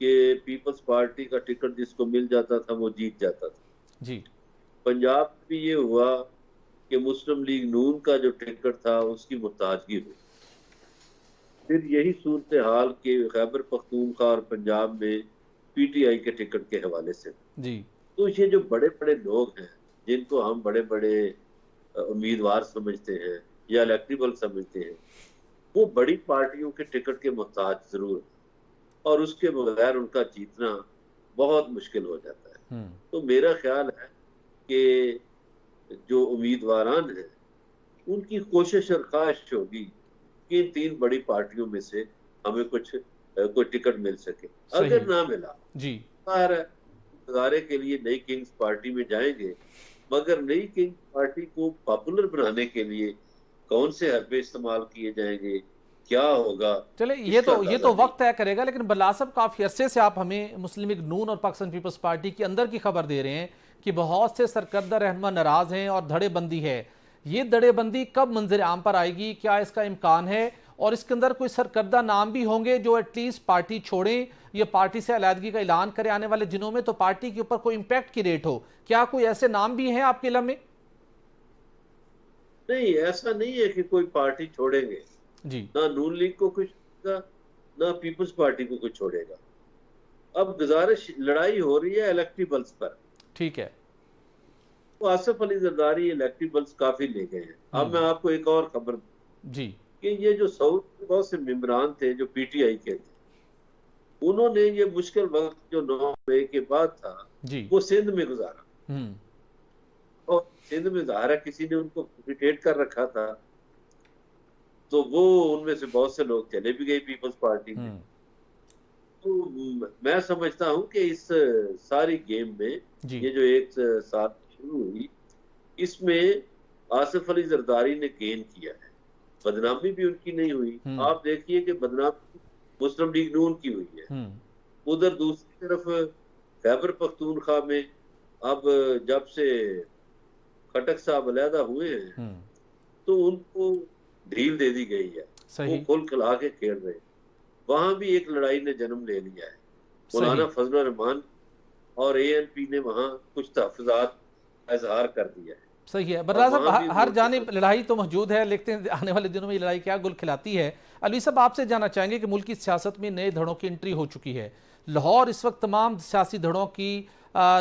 کہ Peoples party کا ticket جس کو مل جاتا تھا وہ جیت جاتا تھا. جی پنجاب میں بھی یہ ہوا کہ مسلم لیگ نون کا جو ٹکٹ تھا اس کی محتاجگی ہوئی. پھر یہی صورتحال کہ خیبر پختونخوا اور پنجاب میں پی ٹی آئی کے ٹکٹ کے حوالے سے. جی تو یہ جو بڑے بڑے لوگ ہیں جن کو ہم بڑے بڑے امیدوار سمجھتے ہیں یا الیکٹیبل سمجھتے ہیں، وہ بڑی پارٹیوں کے ٹکٹ کے محتاج ضرور ہیں اور اس کے بغیر ان کا جیتنا بہت مشکل ہو جاتا ہے. تو میرا خیال ہے کہ جو امیدواران ہیں ان کی کوشش اور خواہش ہوگی کہ ان 3 بڑی پارٹیوں میں سے ہمیں کوئی ٹکٹ مل سکے. اگر نہ ملا جی ظاہر ہے گزارے کے لیے نئی کنگز پارٹی میں جائیں گے، مگر نئی کنگز پارٹی کو پاپولر بنانے کے لیے کون سے حربے استعمال کیے جائیں گے، کیا ہوگا، چلے اس کا یہ اندازہ تو نہیں. وقت طے کرے گا. لیکن بلال صاحب کافی عرصے سے آپ ہمیں مسلم لیگ نون اور پاکستان پیپلز پارٹی کے اندر کی خبر دے رہے ہیں کہ بہت سے سرکردہ رہنما ناراض ہیں اور دھڑے بندی ہے. یہ دھڑے بندی کب منظر عام پر آئے گی؟ کیا اس کا امکان ہے؟ اور اس کے اندر کوئی سرکردہ نام بھی ہوں گے جو ایٹ لیسٹ پارٹی چھوڑیں، یہ پارٹی سے علیحدگی کا اعلان کرے آنے والے دنوں میں، تو پارٹی کے اوپر کوئی امپیکٹ کی ریٹ ہو؟ کیا کوئی ایسے نام بھی ہیں آپ کے علم میں؟ نہیں، ایسا نہیں ہے کہ کوئی پارٹی چھوڑیں گے. جی نہ نون لیگ کو کچھ چھوڑے گا، نہ پیپلز پارٹی کو کچھ چھوڑے گا. اب گزارش لڑائی ہو رہی ہے الیکٹیبلز پر. ٹھیک ہے. تو آصف علی زرداری الیکٹیبلز کافی لے گئے ہیں. اب میں آپ کو ایک اور خبر دوں جی کہ یہ جو سعود کے بہت سے ممبران تھے جو پی ٹی آئی کے تھے، انہوں نے یہ مشکل وقت جو 9 مئی کے بعد تھا جی وہ سندھ میں گزارا. ہوں اور سندھ میں ظاہر ہے کسی نے ان کو ریٹیٹ کر رکھا تھا، تو وہ ان میں سے بہت سے لوگ چلے بھی گئے پیپلز پارٹی میں. تو میں سمجھتا ہوں کہ اس ساری گیم میں جی یہ جو ایک سال شروع ہوئی، اس میں آصف علی زرداری نے گین کیا ہے. بدنامی بھی ان کی نہیں ہوئی. آپ دیکھیے کہ بدنامی مسلم لیگ نون کی ہوئی ہے. ادھر دوسری طرف خیبر پختونخوا میں اب جب سے خٹک صاحب علیحدہ ہوئے ہیں تو ان کو ڈھیل دے دی گئی ہے. وہ کھل کھلا کے کھیل رہے ہیں. وہاں بھی ایک لڑائی نے جنم لے لیا ہے. مولانا فضل الرحمان اور اے این پی نے وہاں کچھ تحفظات کا اظہار کر دیا ہے. صحیح ہے. برادر صاحب ہر جانب لڑائی تو موجود ہے، لیکن آنے والے دنوں میں یہ لڑائی کیا گل کھلاتی ہے. علی صاحب آپ سے جاننا چاہیں گے کہ ملک کی سیاست میں نئے دھڑوں کی انٹری ہو چکی ہے. لاہور اس وقت تمام سیاسی دھڑوں کی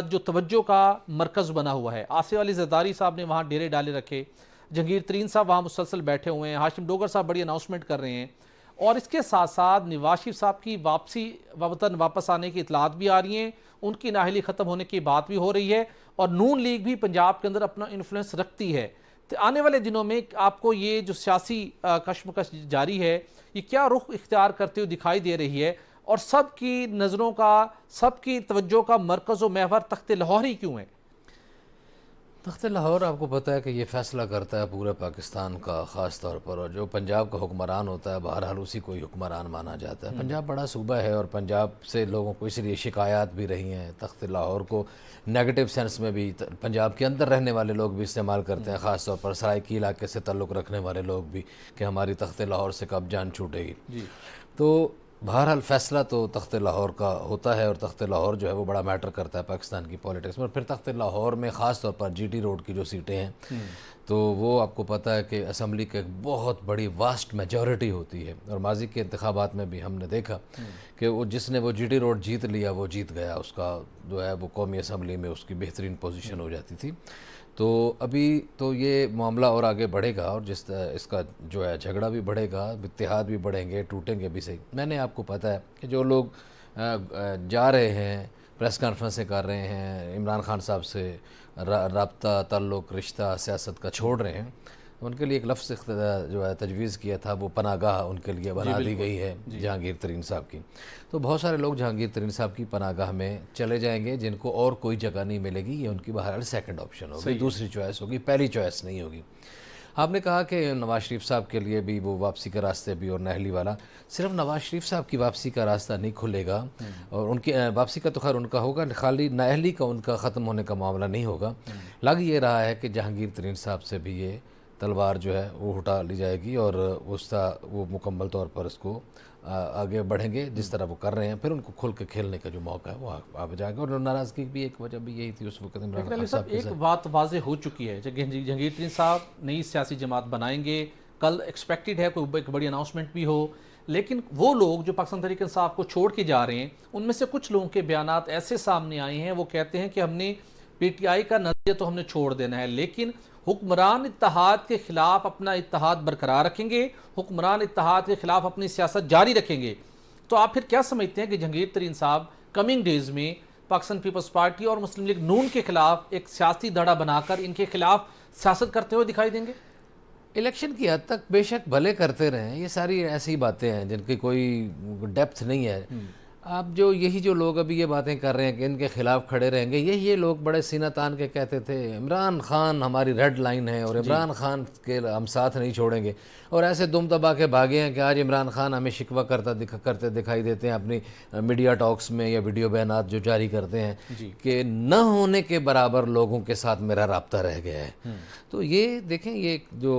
جو توجہ کا مرکز بنا ہوا ہے. آصف علی زرداری صاحب نے وہاں ڈیرے ڈالے رکھے، جہانگیر ترین صاحب وہاں مسلسل بیٹھے ہوئے ہیں، ہاشم ڈوگر صاحب بڑی اناؤنسمنٹ کر رہے ہیں، اور اس کے ساتھ ساتھ نواز شریف صاحب کی واپسی وطن واپس آنے کی اطلاعات بھی آ رہی ہیں، ان کی نااہلی ختم ہونے کی بات بھی ہو رہی ہے، اور نون لیگ بھی پنجاب کے اندر اپنا انفلوئنس رکھتی ہے. تو آنے والے دنوں میں آپ کو یہ جو سیاسی کشمکش جاری ہے یہ کیا رخ اختیار کرتے ہوئے دکھائی دے رہی ہے، اور سب کی نظروں کا، سب کی توجہ کا مرکز و محور تخت لاہور ہی کیوں ہے؟ تخت لاہور آپ کو پتہ ہے کہ یہ فیصلہ کرتا ہے پورے پاکستان کا خاص طور پر، اور جو پنجاب کا حکمران ہوتا ہے بہرحال اسی کو حکمران مانا جاتا ہے. پنجاب بڑا صوبہ ہے اور پنجاب سے لوگوں کو اس لیے شکایات بھی رہی ہیں. تخت لاہور کو نیگیٹو سینس میں بھی پنجاب کے اندر رہنے والے لوگ بھی استعمال کرتے ہیں، خاص طور پر سرائیکی علاقے سے تعلق رکھنے والے لوگ بھی، کہ ہماری تخت لاہور سے کب جان چھوٹے گی. تو بہرحال فیصلہ تو تخت لاہور کا ہوتا ہے، اور تخت لاہور جو ہے وہ بڑا میٹر کرتا ہے پاکستان کی پولیٹکس میں. اور پھر تخت لاہور میں خاص طور پر جی ٹی روڈ کی جو سیٹیں ہیں تو وہ آپ کو پتہ ہے کہ اسمبلی کا ایک بہت بڑی واسٹ میجورٹی ہوتی ہے، اور ماضی کے انتخابات میں بھی ہم نے دیکھا کہ وہ جس نے وہ جی ٹی روڈ جیت لیا وہ جیت گیا، اس کا جو ہے وہ قومی اسمبلی میں اس کی بہترین پوزیشن ہو جاتی تھی. تو ابھی تو یہ معاملہ اور آگے بڑھے گا، اور اس کا جو ہے جھگڑا بھی بڑھے گا، اتحاد بھی بڑھیں گے، ٹوٹیں گے بھی صحیح. میں نے آپ کو پتہ ہے کہ جو لوگ جا رہے ہیں، پریس کانفرنسیں کر رہے ہیں، عمران خان صاحب سے رابطہ، تعلق، رشتہ سیاست کا چھوڑ رہے ہیں، ان کے لیے ایک لفظ جو ہے تجویز کیا تھا، وہ پناہ گاہ ان کے لیے بنا دی گئی ہے جہانگیر ترین صاحب کی. تو بہت سارے لوگ جہانگیر ترین صاحب کی پناہ گاہ میں چلے جائیں گے جن کو اور کوئی جگہ نہیں ملے گی. یہ ان کی بہرحال سیکنڈ آپشن ہوگی، دوسری چوائس ہوگی، پہلی چوائس نہیں ہوگی. آپ نے کہا کہ نواز شریف صاحب کے لیے بھی وہ واپسی کا راستے بھی، اور نااہلی والا. صرف نواز شریف صاحب کی واپسی کا راستہ نہیں کھلے گا، اور ان کی واپسی کا تو خیر ان کا ہوگا، خالی نااہلی کا ان کا ختم ہونے کا معاملہ نہیں ہوگا. لگ یہ رہا ہے کہ جہانگیر ترین صاحب سے بھی یہ تلوار جو ہے وہ اٹھا لی جائے گی اور وہ مکمل طور پر اس کو آگے بڑھیں گے جس طرح وہ کر رہے ہیں. پھر ان کو کھل کے کھیلنے کا جو موقع ہے وہ آ جائے گا. اور ناراضگی بھی ایک وجہ بھی یہی تھی اس وقت عمران خان صاحب ایک بات واضح ہو چکی ہے کہ جہانگیر ترین صاحب نئی سیاسی جماعت بنائیں گے, کل ایکسپیکٹڈ ہے کوئی ایک بڑی اناؤنسمنٹ بھی ہو, لیکن وہ لوگ جو پاکستان تحریک انصاف کو چھوڑ کے جا رہے ہیں ان میں سے کچھ لوگوں کے بیانات ایسے سامنے آئے ہیں, وہ کہتے ہیں کہ ہم نے پی ٹی آئی کا نظریہ تو ہم نے چھوڑ دینا ہے, لیکن حکمران اتحاد کے خلاف اپنا اتحاد برقرار رکھیں گے, حکمران اتحاد کے خلاف اپنی سیاست جاری رکھیں گے. تو آپ پھر کیا سمجھتے ہیں کہ جہانگیر ترین صاحب کمنگ ڈیز میں پاکستان پیپلز پارٹی اور مسلم لیگ نون کے خلاف ایک سیاسی دھڑا بنا کر ان کے خلاف سیاست کرتے ہوئے دکھائی دیں گے؟ الیکشن کی حد تک بے شک بھلے کرتے رہیں, یہ ساری ایسی باتیں ہیں جن کی کوئی ڈیپتھ نہیں ہے. آپ جو لوگ ابھی یہ باتیں کر رہے ہیں کہ ان کے خلاف کھڑے رہیں گے, یہ لوگ بڑے سینہ تان کے کہتے تھے عمران خان ہماری ریڈ لائن ہے اور عمران خان کے ہم ساتھ نہیں چھوڑیں گے, اور ایسے دم دبا کے بھاگے ہیں کہ آج عمران خان ہمیں شکوہ کرتے دکھائی دیتے ہیں اپنی میڈیا ٹاکس میں یا ویڈیو بیانات جو جاری کرتے ہیں کہ نہ ہونے کے برابر لوگوں کے ساتھ میرا رابطہ رہ گیا ہے. تو یہ دیکھیں, یہ جو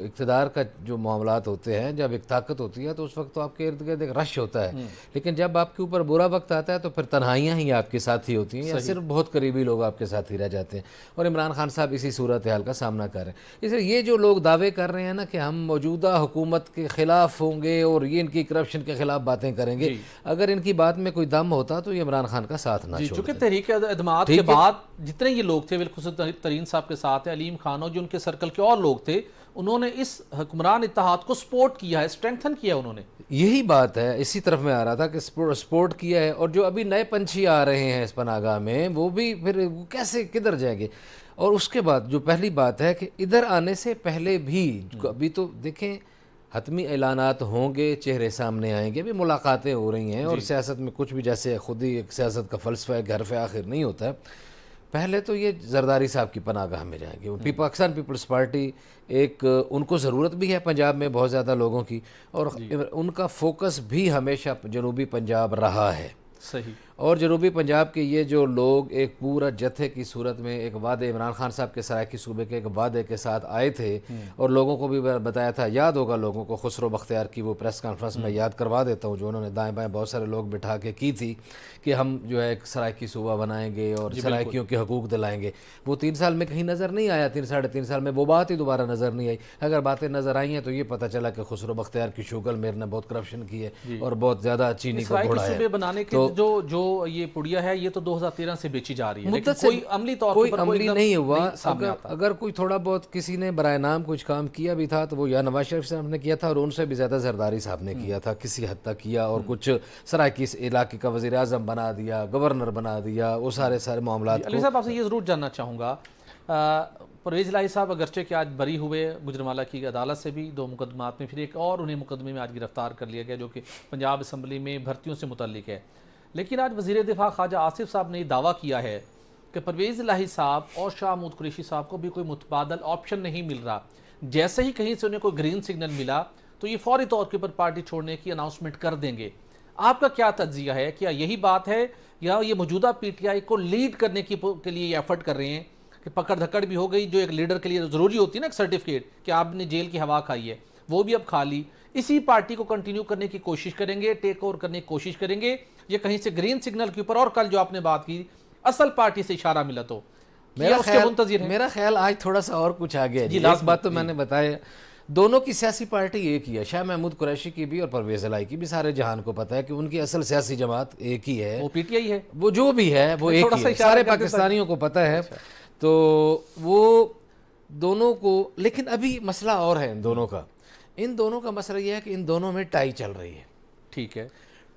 اقتدار کا جو معاملات ہوتے ہیں, جب ایک طاقت ہوتی ہے تو اس وقت تو آپ کے ارد گرد ایک رش ہوتا ہے, لیکن جب آپ کے اوپر برا وقت آتا ہے تو پھر تنہائیاں ہی آپ کے ساتھ ہی ہوتی ہیں یا صرف بہت قریبی لوگ آپ کے ساتھ ہی رہ جاتے ہیں. اور عمران خان صاحب اسی صورتحال کا سامنا کر رہے ہیں. اس لیے یہ جو لوگ دعوے کر رہے ہیں نا کہ ہم موجودہ حکومت کے خلاف ہوں گے اور یہ ان کی کرپشن کے خلاف باتیں کریں گے, اگر ان کی بات میں کوئی دم ہوتا تو یہ عمران خان کا ساتھ نہ چھوڑتے. چونکہ تحریک اعتماد کے بعد جتنے یہ لوگ تھے بالخصوص ترین صاحب کے ساتھ ہیں, علیم خان اور جو ان کے سرکل کے اور لوگ تھے, انہوں نے اس حکمران اتحاد کو سپورٹ کیا ہے, اسٹرینتھن کیا انہوں نے. یہی بات ہے, اسی طرف میں آ رہا تھا کہ سپورٹ کیا ہے. اور جو ابھی نئے پنچھی آ رہے ہیں اس پناہ میں, وہ بھی پھر کیسے کدھر جائیں گے. اور اس کے بعد جو پہلی بات ہے کہ ادھر آنے سے پہلے بھی ابھی تو دیکھیں حتمی اعلانات ہوں گے, چہرے سامنے آئیں گے, ابھی ملاقاتیں ہو رہی ہیں, اور سیاست میں کچھ بھی جیسے خود ہی ایک سیاست کا فلسفہ ہے گھر پہ آخر نہیں ہوتا ہے. پہلے تو یہ زرداری صاحب کی پناہ گاہ میں جائیں گے. پاکستان پیپلز پارٹی ایک ان کو ضرورت بھی ہے پنجاب میں بہت زیادہ لوگوں کی, اور ان کا فوکس بھی ہمیشہ جنوبی پنجاب رہا ہے. صحیح. اور جنوبی پنجاب کے یہ جو لوگ ایک پورا جتھے کی صورت میں ایک وعدے, عمران خان صاحب کے سرائیکی صوبے کے ایک وعدے کے ساتھ آئے تھے, اور لوگوں کو بھی بتایا تھا, یاد ہوگا لوگوں کو خسرو بختیار کی وہ پریس کانفرنس میں یاد کروا دیتا ہوں جو انہوں نے دائیں بائیں بہت سارے لوگ بٹھا کے کی تھی کہ ہم جو ہے ایک سرائیکی صوبہ بنائیں گے اور سرائیکیوں کے حقوق دلائیں گے. وہ 3 سال میں کہیں نظر نہیں آیا, 3-3.5 سال میں وہ بات ہی دوبارہ نظر نہیں آئی. اگر باتیں نظر آئی ہیں تو یہ پتہ چلا کہ خسرو بختیار کی شوگل میر نے بہت کرپشن کی ہے اور بہت زیادہ چینی کا گھوڑا ہے. صوبے بنانے کے جو یہ پڑیا ہے یہ تو 2013 سے بیچی جا رہی ہے, لیکن کوئی عملی طور پر عملی نہیں ہوا. اگر کوئی تھوڑا بہت کسی نے برائے نام کچھ کام کیا بھی تھا تو وہ یا نواز شریف صاحب نے کیا تھا, اور ان سے بھی زیادہ زرداری صاحب نے کیا تھا, کسی حد تک کیا, اور کچھ سرائیکی علاقے کا وزیر اعظم بنا دیا, گورنر بنا دیا, وہ سارے معاملات. علی صاحب آپ سے یہ ضرور جاننا چاہوں گا, پرویز الہی صاحب اگرچہ کہ آج بری ہوئے گجرانوالہ کی عدالت سے بھی 2 مقدمات میں, پھر ایک اور انہیں مقدمے میں آج گرفتار کر لیا گیا جو کہ پنجاب اسمبلی میں بھرتیوں سے متعلق ہے. لیکن آج وزیر دفاع خواجہ آصف صاحب نے یہ دعویٰ کیا ہے کہ پرویز الہی صاحب اور شاہ محمود قریشی صاحب کو بھی کوئی متبادل آپشن نہیں مل رہا. جیسے ہی کہیں سے انہیں کوئی گرین سگنل ملا تو یہ فوری طور کے اوپر پارٹی چھوڑنے کی اناؤنسمنٹ کر دیں گے. آپ کا کیا تجزیہ ہے, کیا یہی بات ہے یا یہ موجودہ پی ٹی آئی کو لیڈ کرنے کے لیے یہ ایفرٹ کر رہے ہیں کہ پکڑ دھکڑ بھی ہو گئی جو ایک لیڈر کے لیے ضروری ہوتی ہے نا, ایک سرٹیفکیٹ کہ آپ نے جیل کی ہوا کھائی ہے, وہ بھی اب کھا لی, اسی پارٹی کو کنٹینیو کرنے کی کوشش کریں گے, ٹیک اوور کرنے کی کوشش کریں گے, یہ کہیں سے گرین سگنل کے اوپر, اور کل جو آپ نے بات کی اصل پارٹی سے اشارہ ملا تو میرا خیال آج تھوڑا سا اور کچھ آگیا. جی لاسٹ بات تو میں نے بتایا, دونوں کی سیاسی پارٹی ایک ہی ہے, شاہ محمود قریشی کی بھی اور پرویز الہی کی بھی. سارے جہان کو پتہ ہے کہ ان کی اصل سیاسی جماعت ایک ہی ہے, وہ پی ٹی آئی ہے, وہ جو بھی ہے وہ ایک ہی ہے, سارے پاکستانیوں کو پتہ ہے. تو وہ دونوں کو, لیکن ابھی مسئلہ اور ہے ان دونوں کا مسئلہ یہ ہے کہ ان دونوں میں ٹائی چل رہی ہے. ٹھیک ہے,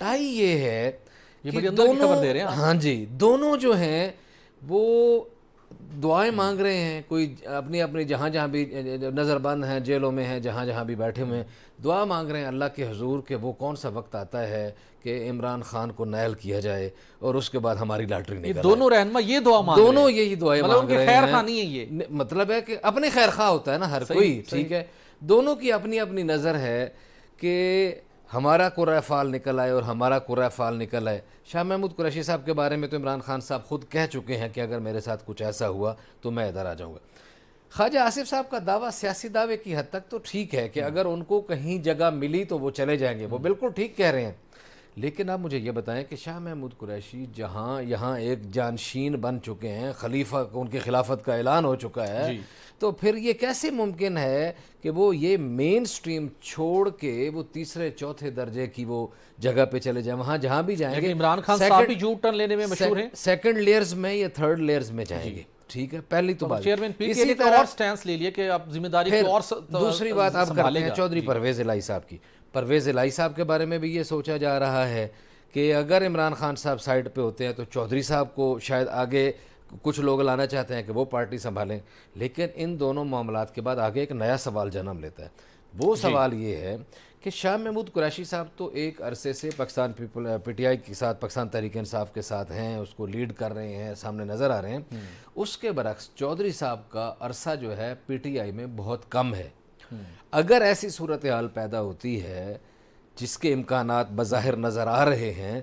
ٹائی یہ ہے کہ دونوں, ہاں جی, دونوں جو ہیں وہ دعائیں مانگ رہے ہیں, کوئی اپنی جہاں بھی نظر بند ہیں, جیلوں میں ہیں, جہاں بھی بیٹھے ہوئے ہیں, دعا مانگ رہے ہیں اللہ کے حضور کہ وہ کون سا وقت آتا ہے کہ عمران خان کو نائل کیا جائے اور اس کے بعد ہماری لاٹری نہیں. دونوں رہنما یہ دعا مانگ رہے ہیں, دونوں یہی دعائیں مانگ رہے ہیں. خیر خواہ نہیں ہے یہ, مطلب ہے کہ اپنے خیر خواہ ہوتا ہے نا ہر کوئی, ٹھیک ہے. دونوں کی اپنی نظر ہے کہ ہمارا قرۂ فعال نکل آئے اور ہمارا قرۂ فعال نکل آئے. شاہ محمود قریشی صاحب کے بارے میں تو عمران خان صاحب خود کہہ چکے ہیں کہ اگر میرے ساتھ کچھ ایسا ہوا تو میں ادھر آ جاؤں گا. خواجہ آصف صاحب کا دعویٰ سیاسی دعوے کی حد تک تو ٹھیک ہے کہ اگر ان کو کہیں جگہ ملی تو وہ چلے جائیں گے، وہ بالکل ٹھیک کہہ رہے ہیں، لیکن آپ مجھے یہ بتائیں کہ شاہ محمود قریشی جہاں یہاں ایک جانشین بن چکے ہیں، خلیفہ ان کی خلافت کا اعلان ہو چکا ہے، تو پھر یہ کیسے ممکن ہے کہ وہ یہ مین سٹریم چھوڑ کے وہ تیسرے چوتھے درجے کی وہ جگہ پہ چلے جائیں؟ وہاں جہاں بھی جائیں گے عمران خان صاحب بھی یو ٹرن لینے میں مشہور ہیں، سیکنڈ لیئرز میں یا تھرڈ لیئرز میں جائیں گے، ٹھیک ہے، پہلی تو بات۔ چیئرمین پی ٹی آئی نے اور سٹینس لے لیا کہ اب ذمہ داری کو اور دوسری بات آپ کرتے ہیں چودھری پرویز الہی صاحب کی۔ پرویز الہی صاحب کے بارے میں بھی یہ سوچا جا رہا ہے کہ اگر عمران خان صاحب سائڈ پہ ہوتے ہیں تو چودھری صاحب کو شاید آگے کچھ لوگ لانا چاہتے ہیں کہ وہ پارٹی سنبھالیں، لیکن ان دونوں معاملات کے بعد آگے ایک نیا سوال جنم لیتا ہے۔ وہ سوال یہ ہے کہ شاہ محمود قریشی صاحب تو ایک عرصے سے پاکستان پی ٹی آئی کے ساتھ، پاکستان تحریک انصاف کے ساتھ ہیں، اس کو لیڈ کر رہے ہیں، سامنے نظر آ رہے ہیں۔ اس کے برعکس چودھری صاحب کا عرصہ جو ہے پی ٹی آئی میں بہت کم ہے۔ اگر ایسی صورتحال پیدا ہوتی ہے جس کے امکانات بظاہر نظر آ رہے ہیں،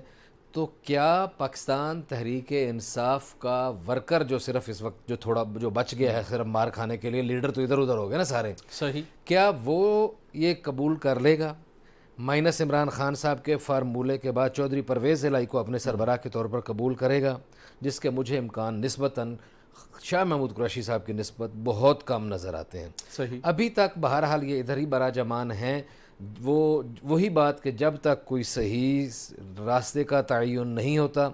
تو کیا پاکستان تحریک انصاف کا ورکر جو صرف اس وقت جو بچ گیا ہے صرف مار کھانے کے لیے، لیڈر تو ادھر ادھر ہو گئے نا سارے، صحیح، کیا وہ یہ قبول کر لے گا مائنس عمران خان صاحب کے فارمولے کے بعد چودھری پرویز الہی کو اپنے سربراہ کے طور پر قبول کرے گا، جس کے مجھے امکان نسبتاً شاہ محمود قریشی صاحب کی نسبت بہت کم نظر آتے ہیں۔ صحیح، ابھی تک بہرحال یہ ادھر ہی براجمان ہیں، وہی بات کہ جب تک کوئی صحیح راستے کا تعین نہیں ہوتا،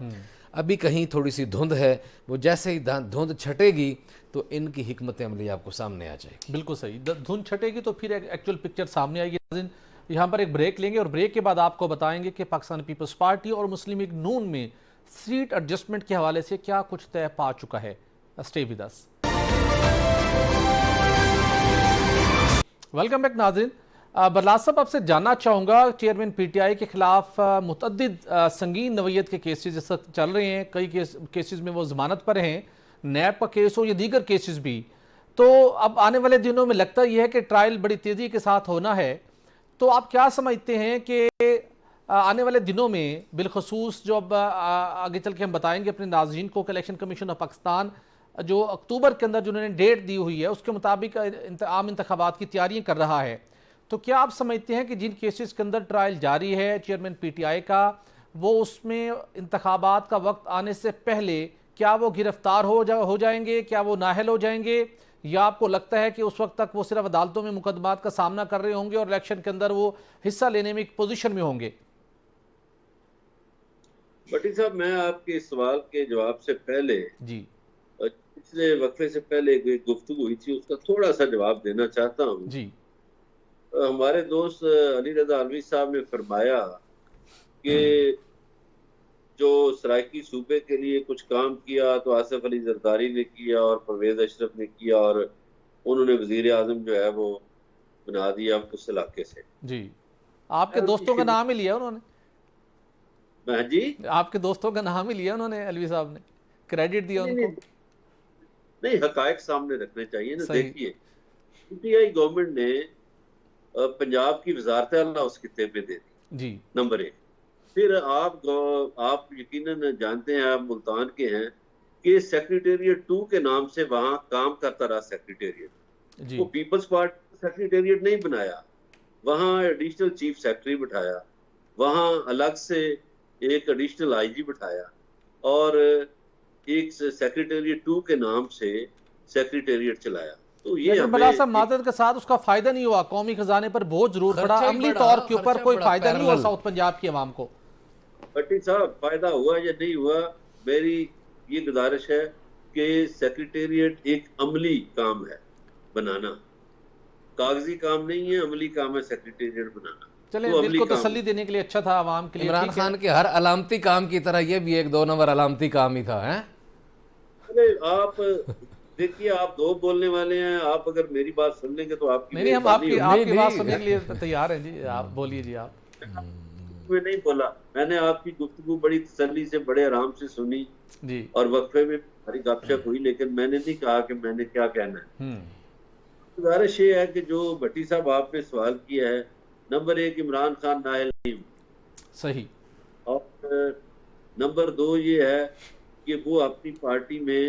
ابھی کہیں تھوڑی سی دھند ہے، وہ جیسے ہی دھند چھٹے گی تو ان کی حکمت عملی آپ کو سامنے آ جائے گی۔ بالکل صحیح، دھند چھٹے گی تو پھر ایک ایکچوئل پکچر سامنے آئے گی۔ یہاں پر ایک بریک لیں گے اور بریک کے بعد آپ کو بتائیں گے کہ پاکستان پیپلز پارٹی اور مسلم لیگ نون میں سیٹ ایڈجسٹمنٹ کے حوالے سے کیا کچھ طے پا چکا ہے۔ Stay with us. Welcome back ناظرین۔ برلاس صاحب آپ سے جاننا چاہوں گا، چیئرمین پی ٹی آئی کے خلاف متعدد سنگین نوعیت کے کیسز اس وقت چل رہے ہیں، کئی کیسز میں وہ ضمانت پر ہیں، نیب کا کیس ہو یا دیگر کیسز بھی، تو اب آنے والے دنوں میں لگتا یہ ہے کہ ٹرائل بڑی تیزی کے ساتھ ہونا ہے، تو آپ کیا سمجھتے ہیں کہ آنے والے دنوں میں بالخصوص جو اب آگے چل کے ہم بتائیں گے اپنے ناظرین کو کہ الیکشن کمیشن آف پاکستان جو اکتوبر کے اندر جنہوں نے ڈیٹ دی ہوئی ہے اس کے مطابق عام انتخابات کی تیاریاں کر رہا ہے، تو کیا آپ سمجھتے ہیں کہ جن کیسز کے اندر ٹرائل جاری ہے چیئرمین پی ٹی آئی کا، وہ اس میں انتخابات کا وقت آنے سے پہلے کیا وہ گرفتار ہو جائیں گے، کیا وہ نااہل ہو جائیں گے، یا آپ کو لگتا ہے کہ اس وقت تک وہ صرف عدالتوں میں مقدمات کا سامنا کر رہے ہوں گے اور الیکشن کے اندر وہ حصہ لینے میں ایک پوزیشن میں ہوں گے؟ بٹی صاحب، میں آپ کے سوال کے جواب سے پہلے جی پچھلے وقفے سے پہلے ایک گفتگو ہوئی تھی، اس کا تھوڑا سا جواب دینا چاہتا ہوں۔ جی، ہمارے دوست علی رضا علوی صاحب نے فرمایا کہ جو سرائیکی صوبے کے لیے کچھ کام کیا تو آصف علی زرداری نے کیا اور پرویز اشرف نے کیا، اور انہوں نے وزیر اعظم جو ہے وہ بنا دیا اس علاقے سے۔ جی، آپ کے دوستوں کا نام ہی لیا انہوں نے؟ جی، آپ کے دوستوں کا نام ہی لیا انہوں نے، علوی صاحب نے کریڈٹ دیا ان کو؟ نہیں، حقائق سامنے رکھنے چاہیے نا۔ دیکھیے، پی ٹی آئی گورنمنٹ نے پنجاب کی وزارت اعلیٰ اس خطے پہ دے دی، جی، نمبر 1۔ پھر آپ یقیناً جانتے ہیں، آپ ملتان کے ہیں، کہ سیکریٹریٹ 2 کے نام سے وہاں کام کرتا رہا سیکریٹریٹ۔ جی، وہ پیپلز پارٹی سیکریٹریٹ نہیں بنایا، وہاں ایڈیشنل چیف سیکرٹری بٹھایا، وہاں الگ سے ایک ایڈیشنل آئی جی بٹھایا، اور ایک سیکریٹریٹ 2 کے نام سے سیکریٹریٹ چلایا۔ تو یہ لیکن بلا صاحب معذرت کے ساتھ اس کا فائدہ نہیں ہوا، قومی خزانے پر بہت ضرور پڑا، عملی طور کے اوپر کوئی فائدہ نہیں ہوا ساؤتھ پنجاب کی عوام کو۔ بٹی صاحب، فائدہ ہوا یا نہیں ہوا، میری یہ گزارش ہے کہ سیکریٹریٹ ایک عملی کام ہے بنانا، کاغذی کام نہیں ہے، عملی کام ہے سیکریٹریٹ بنانا۔ چلیں، دل کو تسلی دینے کے لیے اچھا تھا عوام کے لیے۔ عمران خان کے ہر علامتی کام کی طرح یہ بھی ایک 2 نمبر علامتی کام ہی تھا۔ آپ دیکھیے، آپ 2 بولنے والے ہیں، آپ اگر میری بات سن لیں گے تو آپ کی نہیں، ہم آپ کی بات سننے کے لیے تیار ہیں۔ جی، آپ بولیے۔ جی، آپ میں نہیں بولا، میں نے آپ کی گفتگو بڑی تسلی سے بڑے آرام سے سنی، جی، اور وقفے میں ہماری گپ شپ ہوئی، لیکن میں نے نہیں کہا کہ میں نے کیا کہنا ہے۔ گزارش یہ ہے کہ جو بھٹی صاحب آپ نے سوال کیا ہے، نمبر 1 عمران خان نااہل نہیں ہوں، صحیح، اور نمبر 2 یہ ہے کہ وہ اپنی پارٹی میں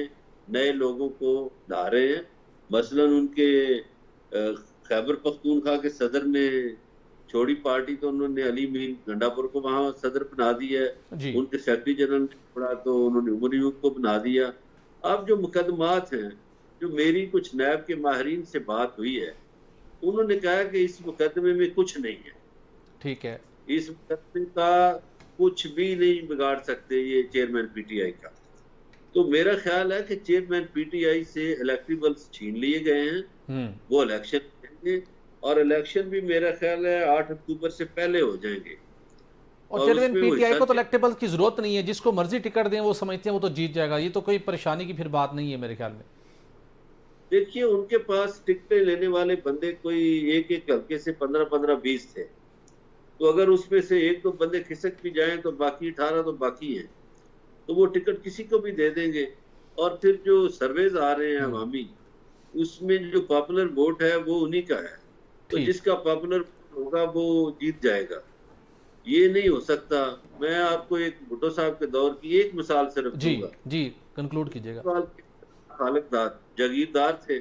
نئے لوگوں کو لا رہے ہیں، مثلاً ان کے خیبر پختونخوا کے صدر نے چھوڑی پارٹی تو انہوں نے علی مین گنڈاپور کو وہاں صدر بنا دیا ہے، جی ان کے سیکرٹری جنرل نے چھوڑا تو انہوں نے عمر ایوب کو بنا دیا۔ اب جو مقدمات ہیں، جو میری کچھ نیب کے ماہرین سے بات ہوئی ہے، انہوں نے کہا کہ اس مقدمے میں کچھ نہیں ہے، ٹھیک ہے، اس مقدمے کا کچھ بھی نہیں بگاڑ سکتے یہ چیئرمین پی ٹی آئی کا۔ تو میرا خیال ہے کہ چیئرمین پی ٹی آئی سے الیکٹیبلز چھین لیے گئے ہیں، وہ الیکشن لیں گے، اور الیکشن بھی میرا خیال ہے 8 اکتوبر سے پہلے ہو جائیں گے، اور اور اس چیئرمین میں پی وہ ٹی آئی حصہ کو تو الیکٹیبل کی ضرورت نہیں ہے، جس کو مرضی ٹکٹ دیں وہ سمجھتے ہیں وہ تو جیت جائے گا، یہ تو کوئی پریشانی کی پھر بات نہیں ہے میرے خیال میں۔ دیکھیے ان کے پاس ٹکٹیں لینے والے بندے کوئی ایک ایک ہلکے سے 15-20 تھے، تو اگر اس میں سے ایک دو بندے کھسک بھی جائیں تو باقی 18 تو باقی ہیں، تو وہ ٹکٹ کسی کو بھی دے دیں گے۔ اور پھر جو سرویز آ رہے ہیں عوامی، اس میں جو پاپولر ووٹ ہے وہ انہی کا ہے، تو ٹھیک، جس کا پاپولر ووٹ ہوگا وہ جیت جائے گا۔ یہ نہیں ہو سکتا۔ میں آپ کو ایک بھٹو صاحب کے دور کی ایک مثال صرف جی دوں گا۔ جی کنکلوڈ کیجیے گا۔ خالق دار جاگیردار تھے،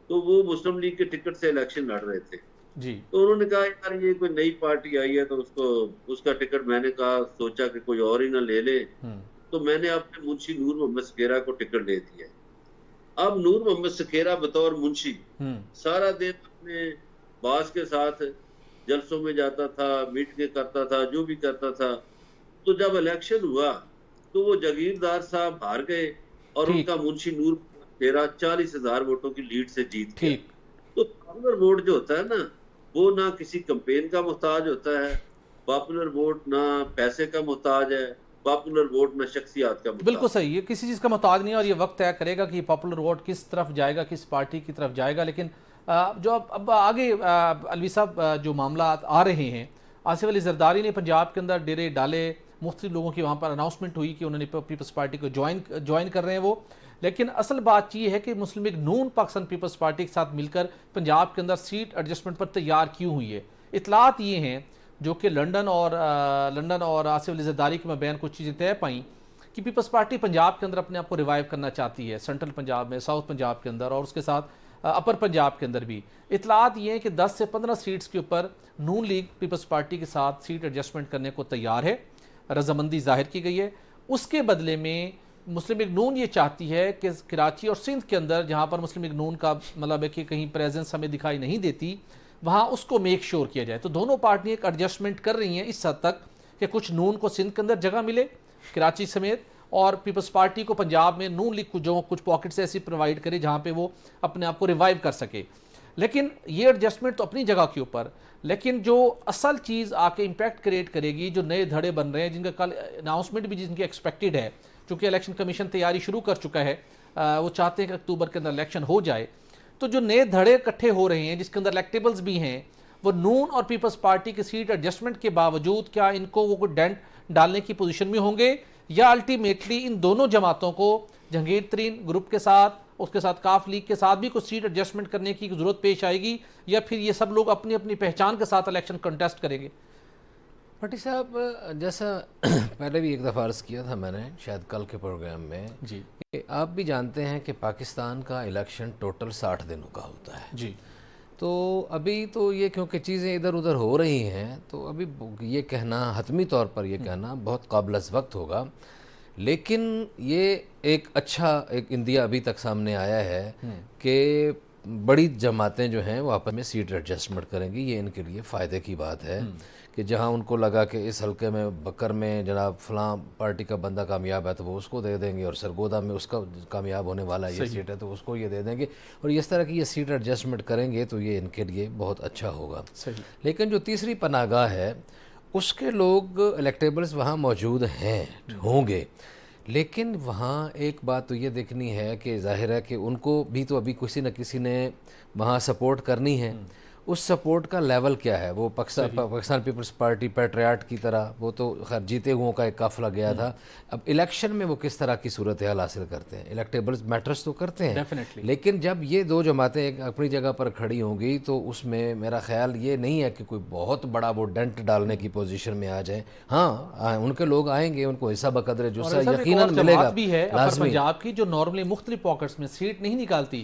تو وہ مسلم لیگ کے ٹکٹ سے الیکشن لڑ رہے تھے، جی تو انہوں نے کہا یار یہ کوئی نئی پارٹی آئی ہے تو اس کا ٹکٹ، میں نے کہا سوچا کہ کوئی اور ہی نہ لے لے، تو میں نے اپنے منشی نور محمد سکھیرا کو ٹکٹ دے دیا۔ اب نور محمد سکھیرا بطور منشی سارا دن اپنے باس کے ساتھ جلسوں میں جاتا تھا، میٹنگیں کرتا تھا، جو بھی کرتا تھا، تو جب الیکشن ہوا تو وہ جاگیردار صاحب ہار گئے اور ان ٹھیک کا منشی نور سکھیرا 40,000 ووٹوں کی لیڈ سے جیت گیا۔ ٹھیک، تو پاپولر ووٹ جو ہوتا ہے نا، وہ نہ کسی کمپین کا محتاج ہوتا ہے، پاپولر ووٹ نہ پیسے کا محتاج ہے، پاپولر ووٹ نہ شخصیات کا بالکل محتاج۔ صحیح، یہ کسی چیز کا محتاج نہیں ہے، اور یہ وقت طے کرے گا کہ یہ پاپولر ووٹ کس طرف جائے گا، کس پارٹی کی طرف جائے گا۔ لیکن جو اب آگے الوی صاحب جو معاملات آ رہے ہیں، آصف علی زرداری نے پنجاب کے اندر ڈیرے ڈالے، مختلف لوگوں کی وہاں پر اناؤنسمنٹ ہوئی کہ انہوں نے پیپلز پارٹی کو جوائن کر رہے ہیں وہ، لیکن اصل بات یہ ہے کہ مسلم لیگ نون پاکستان پیپلز پارٹی کے ساتھ مل کر پنجاب کے اندر سیٹ ایڈجسٹمنٹ پر تیار کیوں ہوئی ہے۔ اطلاعات یہ ہیں جو کہ لنڈن اور آصف علی زرداری کے مابین کچھ چیزیں طے پائیں کہ پیپلز پارٹی پنجاب کے اندر اپنے آپ کو ریوائیو کرنا چاہتی ہے، سینٹرل پنجاب میں، ساؤتھ پنجاب کے اندر، اور اس کے ساتھ اپر پنجاب کے اندر بھی۔ اطلاعات یہ ہیں کہ 10 سے 15 سیٹس کے اوپر نون لیگ پیپلز پارٹی کے ساتھ سیٹ ایڈجسٹمنٹ کرنے کو تیار ہے، رضامندی ظاہر کی گئی ہے۔ اس کے بدلے میں مسلم لیگ نون یہ چاہتی ہے کہ کراچی اور سندھ کے اندر جہاں پر مسلم لیگ نون کا مطلب ہے کہ کہیں پریزنس ہمیں دکھائی نہیں دیتی، وہاں اس کو میک شور کیا جائے۔ تو دونوں پارٹیاں ایک ایڈجسٹمنٹ کر رہی ہیں اس حد تک کہ کچھ نون کو سندھ کے اندر جگہ ملے کراچی سمیت، اور پیپلز پارٹی کو پنجاب میں نون لیگ جو کچھ پاکٹس ایسی پرووائڈ کرے جہاں پہ وہ اپنے آپ کو ریوائیو کر سکے۔ لیکن یہ ایڈجسٹمنٹ تو اپنی جگہ کے اوپر، لیکن جو اصل چیز آ کے امپیکٹ کریٹ کرے گی، جو نئے دھڑے بن رہے ہیں جن کا کل اناؤنسمنٹ بھی جن کی ایکسپیکٹڈ ہے، چونکہ الیکشن کمیشن تیاری شروع کر چکا ہے، وہ چاہتے ہیں کہ اکتوبر کے اندر الیکشن ہو جائے، تو جو نئے دھڑے اکٹھے ہو رہے ہیں جس کے اندر الیکٹیبلز بھی ہیں، وہ نون اور پیپلز پارٹی کے سیٹ ایڈجسٹمنٹ کے باوجود کیا ان کو وہ کوئی ڈینٹ ڈالنے کی پوزیشن میں ہوں گے، یا الٹیمیٹلی ان دونوں جماعتوں کو جہانگیر ترین گروپ کے ساتھ، اس کے ساتھ کاف لیگ کے ساتھ بھی کچھ سیٹ ایڈجسٹمنٹ کرنے کی ضرورت پیش آئے گی، یا پھر یہ سب لوگ اپنی اپنی پہچان کے ساتھ الیکشن کنٹیسٹ کریں گے؟ بھٹی صاحب، جیسا پہلے بھی ایک دفعہ عرض کیا تھا میں نے شاید کل کے پروگرام میں، جی کہ آپ بھی جانتے ہیں کہ پاکستان کا الیکشن ٹوٹل 60 دنوں کا ہوتا ہے۔ جی تو ابھی تو یہ کیونکہ چیزیں ادھر ادھر ہو رہی ہیں، تو ابھی یہ کہنا حتمی طور پر یہ کہنا بہت قابل وقت ہوگا، لیکن یہ ایک اندیا ابھی تک سامنے آیا ہے کہ بڑی جماعتیں جو ہیں وہ آپس میں سیٹ ایڈجسٹمنٹ کریں گی۔ یہ ان کے لیے فائدے کی بات ہے کہ جہاں ان کو لگا کہ اس حلقے میں بکر میں جناب فلاں پارٹی کا بندہ کامیاب ہے تو وہ اس کو دے دیں گے، اور سرگودا میں اس کا کامیاب ہونے والا یہ سیٹ ہے تو اس کو یہ دے دیں گے، اور اس طرح کی یہ سیٹ ایڈجسٹمنٹ کریں گے تو یہ ان کے لیے بہت اچھا ہوگا۔ لیکن جو تیسری پناہ گاہ ہے اس کے لوگ الیکٹیبلز وہاں موجود ہوں گے، لیکن وہاں ایک بات تو یہ دیکھنی ہے کہ ظاہر ہے کہ ان کو بھی تو ابھی کسی نہ کسی نے وہاں سپورٹ کرنی ہے۔ اس سپورٹ کا لیول کیا ہے؟ وہ پاکستان پیپلز پارٹی پیٹریاٹ کی طرح وہ تو خیر جیتے ہوئوں کا ایک قافلہ گیا تھا، اب الیکشن میں وہ کس طرح کی صورتحال حاصل کرتے ہیں؟ الیکٹیبلز میٹرز تو کرتے ہیں، لیکن جب یہ دو جماعتیں اپنی جگہ پر کھڑی ہوں گی تو اس میں میرا خیال یہ نہیں ہے کہ کوئی بہت بڑا وہ ڈنٹ ڈالنے کی پوزیشن میں آ جائیں۔ ہاں ان کے لوگ آئیں گے، ان کو حصہ بقدر جسہ یقیناً ملے گا، بھی ہے لازمی۔ پنجاب کی جو نارملی مختلف پاکٹس میں سیٹ نہیں نکالتی،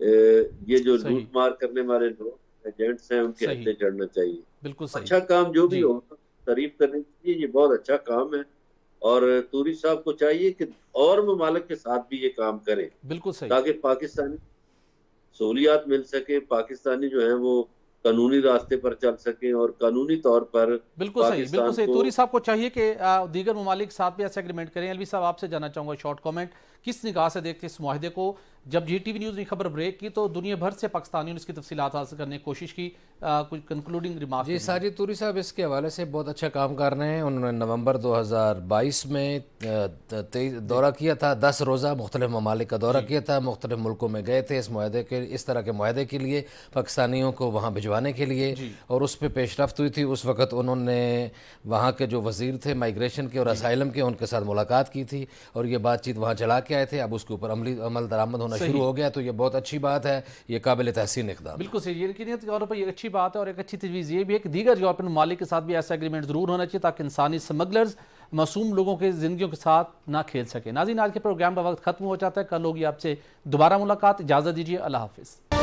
یہ جو صحیح لوٹ مار کرنے والے لوگ ایجنٹس ہیں ان کے صحیح ہتھے چڑھنا چاہیے. بالکل صحیح اچھا کام جو بھی جی ہو تعریف کرنی چاہیے, یہ بہت اچھا کام ہے, اور توری صاحب کو چاہیے کہ اور ممالک کے ساتھ بھی یہ کام کریں بالکل صحیح تاکہ پاکستانی سہولیات مل سکے, پاکستانی جو ہیں وہ قانونی راستے پر چل سکیں اور قانونی طور پر بالکل پاکستان صحیح. کو. توری صاحب کو چاہیے کہ دیگر ممالک کے ساتھ بھی ایسا ایگریمنٹ کریں. الوی صاحب آپ سے جاننا چاہوں گا شارٹ کامنٹ, کس نگاہ سے دیکھتے اس معاہدے کو؟ جب جی ٹی وی نیوز نے خبر بریک کی تو دنیا بھر سے پاکستانیوں نے اس کی تفصیلات حاصل کرنے کی کوشش کی. کچھ کنکلوڈنگ ریمارک جی ساجد توری صاحب اس کے حوالے سے بہت اچھا کام کر رہے ہیں. انہوں نے نومبر 2022 میں دورہ کیا تھا, 10 روزہ مختلف ممالک کا دورہ کیا تھا, مختلف ملکوں میں گئے تھے اس طرح کے معاہدے کے لیے, پاکستانیوں کو وہاں بھجوانے کے لیے, اور اس پہ پیش رفت ہوئی تھی. اس وقت انہوں نے وہاں کے جو وزیر تھے مائیگریشن کے اور اسائلم کے, ان کے ساتھ ملاقات کی تھی اور یہ بات چیت وہاں چلا کے آئے تھے. اب اس کے اوپر عمل درآمد ہونا شروع ہو گیا, تو یہ بہت اچھی بات ہے, یہ قابل تحسین اقدام. بالکل صحیح. یہ یقینیت کے طور پر یہ اچھی بات ہے, اور ایک اچھی تجویز یہ بھی ہے کہ دیگر یورپین ممالک کے ساتھ بھی ایسا ایگریمنٹ ضرور ہونا چاہیے تاکہ انسانی سمگلرز معصوم لوگوں کے زندگیوں کے ساتھ نہ کھیل سکیں. ناظرین, آج کے پروگرام کا وقت ختم ہو جاتا ہے. کل ہوگی آپ سے دوبارہ ملاقات. اجازت دیجیے, اللہ حافظ.